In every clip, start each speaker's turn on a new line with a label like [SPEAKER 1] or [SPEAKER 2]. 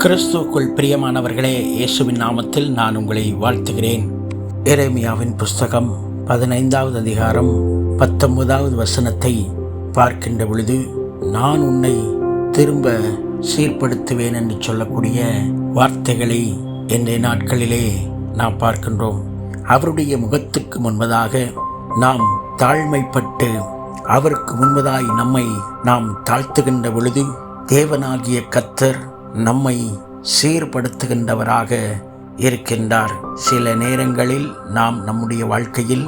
[SPEAKER 1] கிறிஸ்துவுக்குள் பிரியமானவர்களே, இயேசுவின் நாமத்தில் நான் உங்களை வாழ்த்துகிறேன். எரேமியாவின் புஸ்தகம் 15வது அதிகாரம் 19வது வசனத்தை பார்க்கின்ற பொழுது, நான் உன்னை திரும்ப சீர்படுத்துவேன் என்று சொல்லக்கூடிய வார்த்தைகளை இன்றைய நாட்களிலே நாம் பார்க்கின்றோம். அவருடைய முகத்துக்கு முன்பதாக நாம் தாழ்மைப்பட்டு அவருக்கு முன்பதாய் நம்மை நாம் தாழ்த்துகின்ற பொழுது, தேவனாகிய கர்த்தர் நம்மை சீர்படுத்துகின்றவராக இருக்கின்றார். சில நேரங்களில் நாம் நம்முடைய வாழ்க்கையில்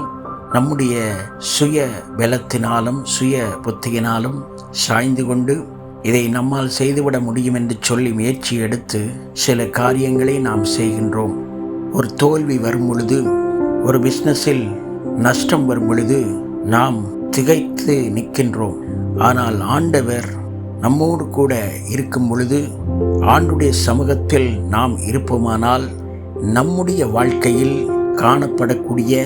[SPEAKER 1] நம்முடைய சுய பலத்தினாலும் சுய புத்தியினாலும் சாய்ந்து கொண்டு இதை நம்மால் செய்துவிட முடியும் என்று சொல்லி முயற்சி எடுத்து சில காரியங்களை நாம் செய்கின்றோம். ஒரு தோல்வி வரும் பொழுது, ஒரு பிஸ்னஸில் நஷ்டம் வரும் பொழுது நாம் திகைத்து நிற்கின்றோம். ஆனால் ஆண்டவர் நம்மோடு கூட இருக்கும் பொழுது, ஆண்டுடைய சமூகத்தில் நாம் இருப்போமானால், நம்முடைய வாழ்க்கையில் காணப்படக்கூடிய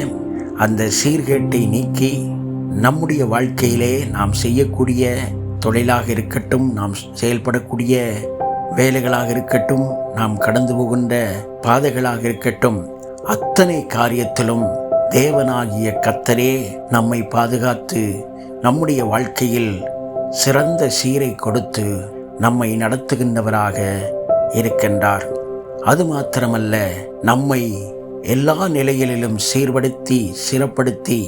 [SPEAKER 1] அந்த சீர்கேட்டை நீக்கி நம்முடைய வாழ்க்கையிலே நாம் செய்யக்கூடிய தொழிலாக இருக்கட்டும், நாம் செயல்படக்கூடிய வேலைகளாக இருக்கட்டும், நாம் கடந்து போகின்ற பாதைகளாக இருக்கட்டும், அத்தனை காரியத்திலும் தேவனாகிய கர்த்தரே நம்மை பாதுகாத்து நம்முடைய வாழ்க்கையில் சிறந்த சீரை கொடுத்து நம்மை நடத்துகின்றவராக இருக்கின்றார். அது மாத்திரமல்ல, நம்மை எல்லா நிலைகளிலும் சீர்படுத்தி சிறப்படுத்தி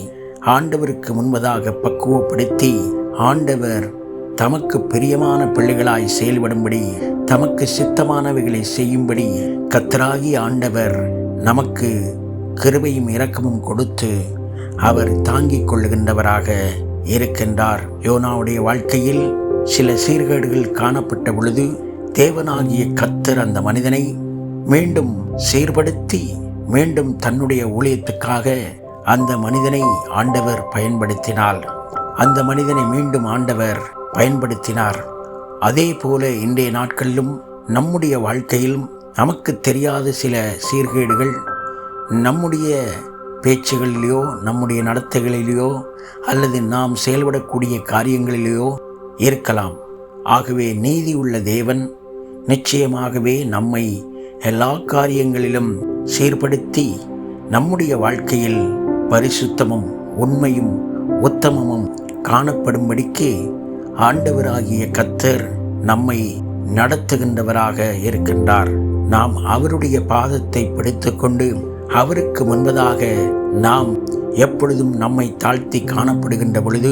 [SPEAKER 1] ஆண்டவருக்கு முன்பதாக பக்குவப்படுத்தி, ஆண்டவர் தமக்கு பிரியமான பிள்ளைகளாய் செயல்படும்படி, தமக்கு சித்தமானவைகளை செய்யும்படி கர்த்தராகிய ஆண்டவர் நமக்கு கிருபையும் இரக்கமும் கொடுத்து அவர் தாங்கிக் கொள்ளுகின்றவராக இருக்கின்றார். யோனாவுடைய வாழ்க்கையில் சில சீர்கேடுகள் காணப்பட்ட பொழுது, தேவனாகிய கர்த்தர் அந்த மனிதனை மீண்டும் சீர்படுத்தி மீண்டும் தன்னுடைய ஊழியத்துக்காக அந்த மனிதனை ஆண்டவர் பயன்படுத்தினார். அந்த மனிதனை மீண்டும் ஆண்டவர் பயன்படுத்தினார். அதே போல இன்றைய நாட்களிலும் நம்முடைய வாழ்க்கையிலும் நமக்கு தெரியாத சில சீர்கேடுகள் நம்முடைய பேச்சுகளிலேயோ நம்முடைய நடத்தைகளிலேயோ அல்லது நாம் செயல்படக்கூடிய காரியங்களிலேயோ இருக்கலாம். ஆகவே நீதி உள்ள தேவன் நிச்சயமாகவே நம்மை எல்லா காரியங்களிலும் சீர்படுத்தி நம்முடைய வாழ்க்கையில் பரிசுத்தமும் உண்மையும் உத்தமமும் காணப்படும்படிக்கு ஆண்டவராகிய கர்த்தர் நம்மை நடத்துகின்றவராக இருக்கின்றார். நாம் அவருடைய பாதத்தை பிடித்துக்கொண்டு அவருக்கு முன்பதாக நாம் எப்பொழுதும் நம்மை தாழ்த்தி காணப்படுகின்ற பொழுது,